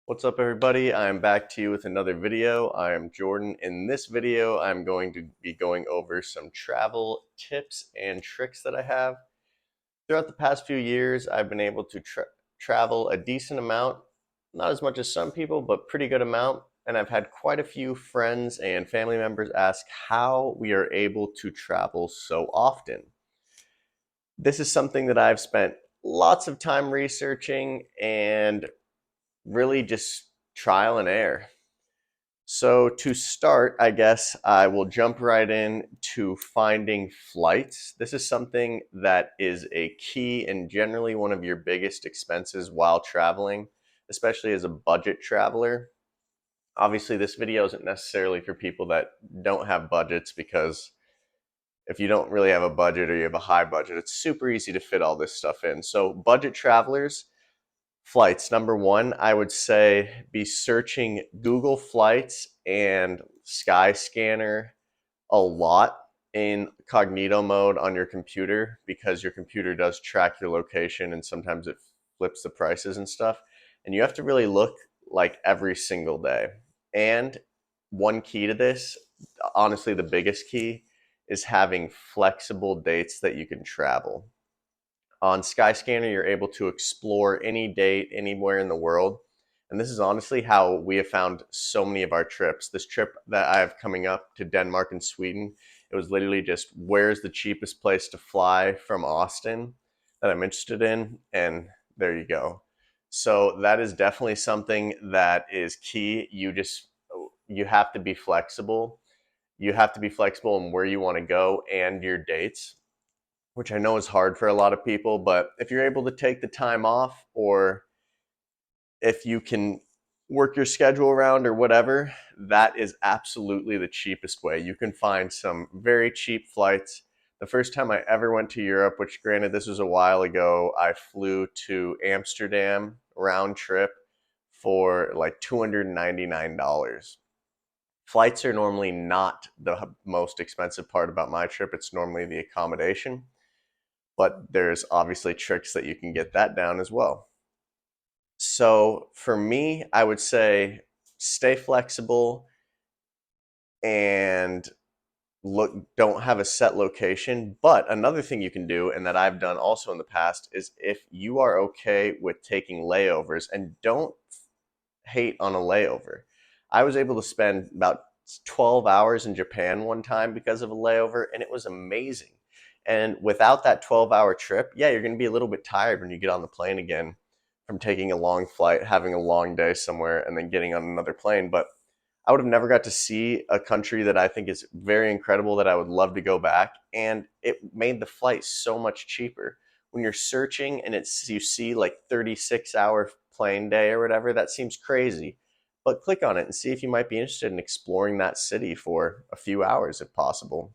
What's up, everybody? I'm back to you with another video. I am Jordan. In this video, I'm going to be going over some travel tips and tricks that I have. Throughout the past few years, I've been able to travel a decent amount, not as much as some people, but pretty good amount. And I've had quite a few friends and family members ask how we are able to travel so often. This is something that I've spent lots of time researching and really just trial and error. So to start, I guess I will jump right in to finding flights. This is something that is a key and generally one of your biggest expenses while traveling, especially as a budget traveler. Obviously, this video isn't necessarily for people that don't have budgets, because if you don't really have a budget or you have a high budget, it's super easy to fit all this stuff in. So budget travelers, flights. Number one, I would say be searching Google Flights and Skyscanner a lot in cognito mode on your computer, because your computer does track your location and sometimes it flips the prices and stuff. And you have to really look like every single day. And one key to this, honestly, the biggest key, is having flexible dates that you can travel. On Skyscanner, you're able to explore any date anywhere in the world. And this is honestly how we have found so many of our trips. This trip that I have coming up to Denmark and Sweden, it was literally just where's the cheapest place to fly from Austin that I'm interested in, and there you go. So that is definitely something that is key. You have to be flexible. You have to be flexible in where you want to go and your dates, which I know is hard for a lot of people, but if you're able to take the time off, or if you can work your schedule around or whatever, that is absolutely the cheapest way. You can find some very cheap flights. The first time I ever went to Europe, which granted this was a while ago, I flew to Amsterdam round trip for like $299. Flights are normally not the most expensive part about my trip. It's normally the accommodation, but there's obviously tricks that you can get that down as well. So for me, I would say stay flexible and look, don't have a set location. But another thing you can do, and that I've done also in the past, is if you are okay with taking layovers, and don't hate on a layover. I was able to spend about 12 hours in Japan one time because of a layover, and it was amazing. And without that 12-hour trip, yeah, you're going to be a little bit tired when you get on the plane again from taking a long flight, having a long day somewhere, and then getting on another plane. But I would have never got to see a country that I think is very incredible, that I would love to go back. And it made the flight so much cheaper. When you're searching and you see like 36-hour plane day or whatever, that seems crazy. But click on it and see if you might be interested in exploring that city for a few hours if possible,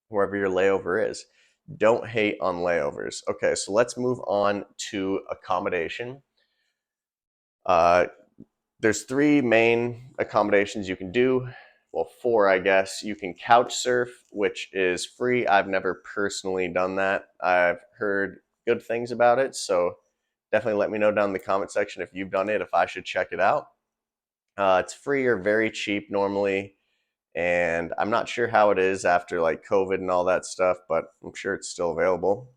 wherever your layover is. Don't hate on layovers. Okay, so let's move on to accommodation. Uh, there's three main accommodations you can do. Well, four, I guess. You can couch surf, which is free. I've never personally done that. I've heard good things about it, so definitely let me know down in the comment section if you've done it, if I should check it out. It's free or very cheap normally, and I'm not sure how it is after like COVID and all that stuff, but I'm sure it's still available.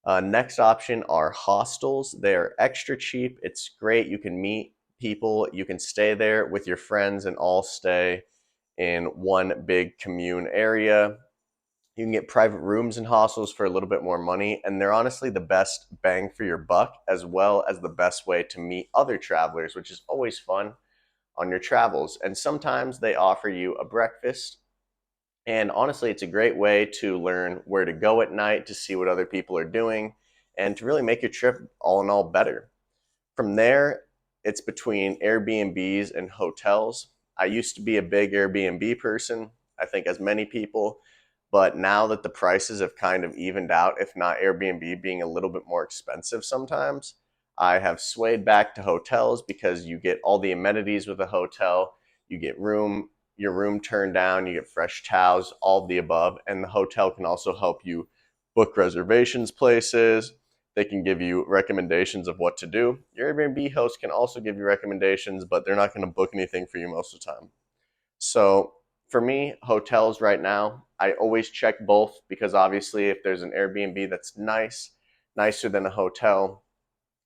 Next option are hostels. They are extra cheap. It's great. You can meet people. You can stay there with your friends and all stay in one big commune area. You can get private rooms in hostels for a little bit more money, and they're honestly the best bang for your buck, as well as the best way to meet other travelers, which is always fun on your travels. And sometimes they offer you a breakfast, and honestly, it's a great way to learn where to go at night, to see what other people are doing, and to really make your trip all in all better. From there, it's between Airbnbs and hotels. I used to be a big Airbnb person, I think as many people, but now that the prices have kind of evened out, if not Airbnb being a little bit more expensive sometimes, I have swayed back to hotels, because you get all the amenities with a hotel. You get your room turned down, you get fresh towels, all of the above, and the hotel can also help you book reservations places. They can give you recommendations of what to do. Your Airbnb host can also give you recommendations, but they're not going to book anything for you most of the time. So for me, hotels right now, I always check both because obviously if there's an Airbnb that's nice, nicer than a hotel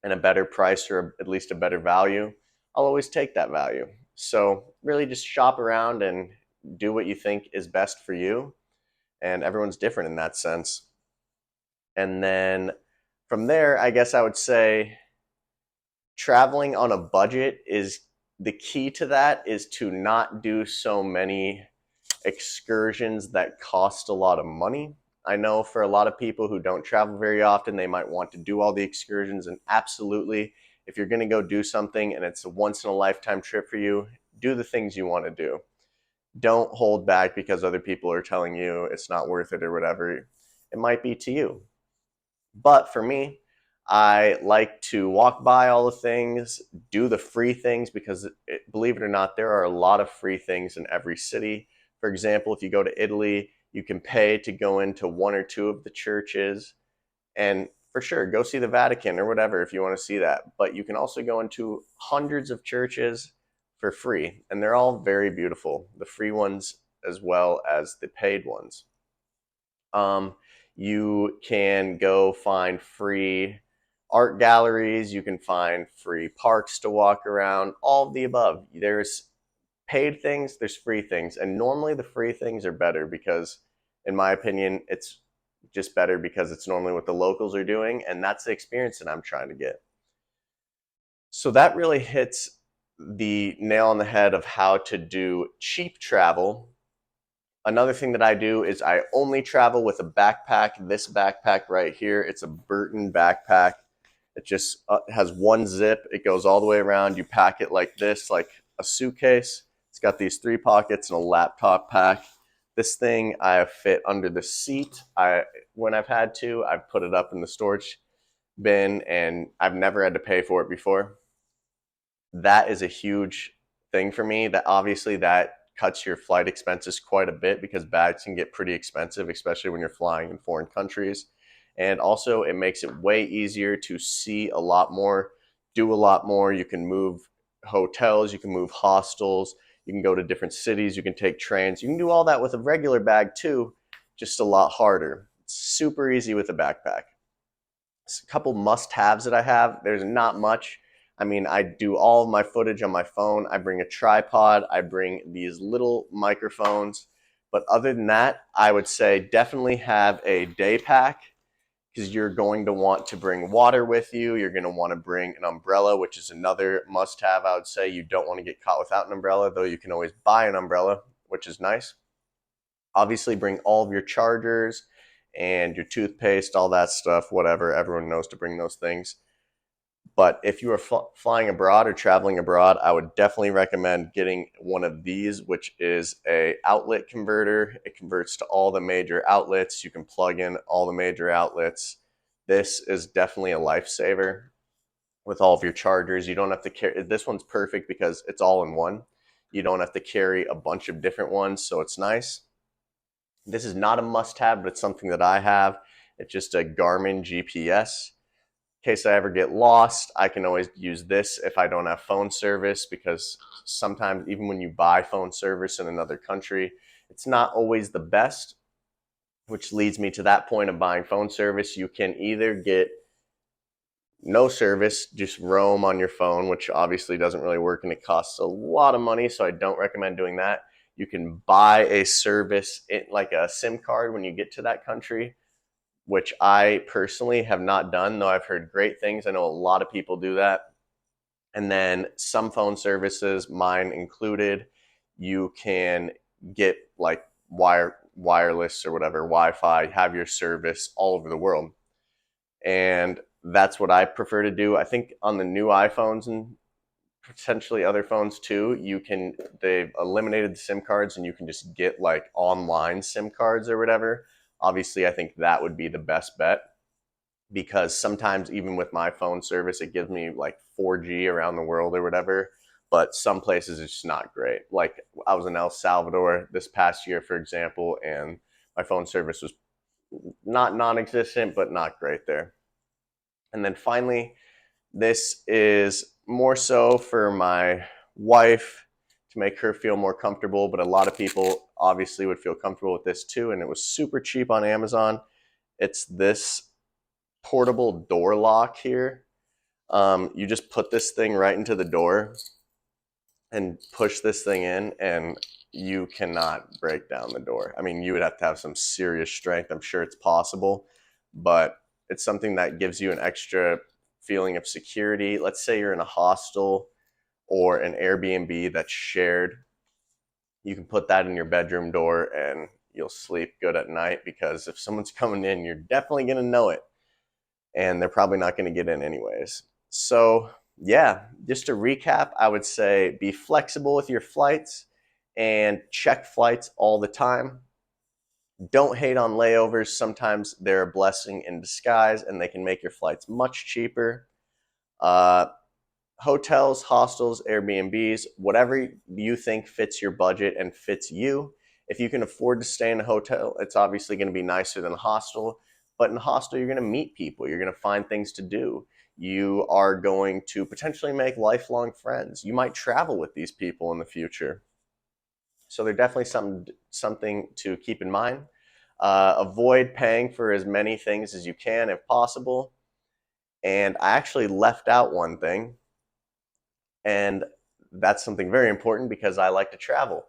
and a better price or at least a better value, I'll always take that value. So really just shop around and do what you think is best for you. And everyone's different in that sense. And then from there, I guess I would say traveling on a budget is the key to that is to not do so many excursions that cost a lot of money. I know for a lot of people who don't travel very often, they might want to do all the excursions. And absolutely, if you're going to go do something and it's a once in a lifetime trip for you, do the things you want to do. Don't hold back because other people are telling you it's not worth it or whatever. It might be to you. But for me, I like to walk by all the things, do the free things because, believe it or not, there are a lot of free things in every city. For example, if you go to Italy, you can pay to go into one or two of the churches. And for sure, go see the Vatican or whatever if you want to see that. But you can also go into hundreds of churches for free, and they're all very beautiful, the free ones as well as the paid ones. You can go find free art galleries, you can find free parks to walk around, all of the above. There's paid things, there's free things, and normally the free things are better because, in my opinion, it's just better because it's normally what the locals are doing, and that's the experience that I'm trying to get. So that really hits the nail on the head of how to do cheap travel. Another thing that I do is I only travel with a backpack. This backpack right here, it's a Burton backpack. It just has one zip. It goes all the way around. You pack it like this, like a suitcase. It's got these 3 pockets and a laptop pack. This thing I have fit under the seat. When I've had to, I've put it up in the storage bin, and I've never had to pay for it before. That is a huge thing for me. That obviously that cuts your flight expenses quite a bit because bags can get pretty expensive, especially when you're flying in foreign countries. And also, it makes it way easier to see a lot more, do a lot more. You can move hotels, you can move hostels, you can go to different cities, you can take trains. You can do all that with a regular bag too, just a lot harder. It's super easy with a backpack. It's a couple must-haves that I have. There's not much. I mean, I do all of my footage on my phone. I bring a tripod. I bring these little microphones. But other than that, I would say definitely have a day pack because you're going to want to bring water with you. You're going to want to bring an umbrella, which is another must-have, I would say. You don't want to get caught without an umbrella, though you can always buy an umbrella, which is nice. Obviously, bring all of your chargers and your toothpaste, all that stuff, whatever. Everyone knows to bring those things. But if you are flying abroad or traveling abroad, I would definitely recommend getting one of these, which is a outlet converter. It converts to all the major outlets. You can plug in all the major outlets. This is definitely a lifesaver with all of your chargers. You don't have to carry, this one's perfect because it's all in one. You don't have to carry a bunch of different ones, so it's nice. This is not a must-have, but it's something that I have. It's just a Garmin GPS. In case I ever get lost, I can always use this if I don't have phone service, because sometimes even when you buy phone service in another country, it's not always the best, which leads me to that point of buying phone service. You can either get no service, just roam on your phone, which obviously doesn't really work and it costs a lot of money, so I don't recommend doing that. You can buy a service, like a SIM card when you get to that country, which I personally have not done, though I've heard great things. I know a lot of people do that. And then some phone services, mine included, you can get like wireless or whatever, Wi-Fi, have your service all over the world. And that's what I prefer to do. I think on the new iPhones and potentially other phones too, they've eliminated the SIM cards and you can just get like online SIM cards or whatever. Obviously, I think that would be the best bet because sometimes even with my phone service, it gives me like 4G around the world or whatever. But some places it's just not great. Like I was in El Salvador this past year, for example, and my phone service was not non-existent, but not great there. And then finally, this is more so for my wife to make her feel more comfortable, but a lot of people obviously would feel comfortable with this too, and it was super cheap on Amazon. It's this portable door lock here. You just put this thing right into the door and push this thing in, and you cannot break down the door. I mean, you would have to have some serious strength. I'm sure it's possible, but it's something that gives you an extra feeling of security. Let's say you're in a hostel or an Airbnb that's shared. You can put that in your bedroom door and you'll sleep good at night, because if someone's coming in, you're definitely going to know it, and they're probably not going to get in anyways. So, yeah, just to recap, I would say be flexible with your flights and check flights all the time. Don't hate on layovers. Sometimes they're a blessing in disguise and they can make your flights much cheaper. Uh, Hotels, hostels, Airbnbs, whatever you think fits your budget and fits you. If you can afford to stay in a hotel, it's obviously going to be nicer than a hostel. But in a hostel, you're going to meet people. You're going to find things to do. You are going to potentially make lifelong friends. You might travel with these people in the future. So they're definitely something to keep in mind. Avoid paying for as many things as you can if possible. And I actually left out one thing, and that's something very important because I like to travel.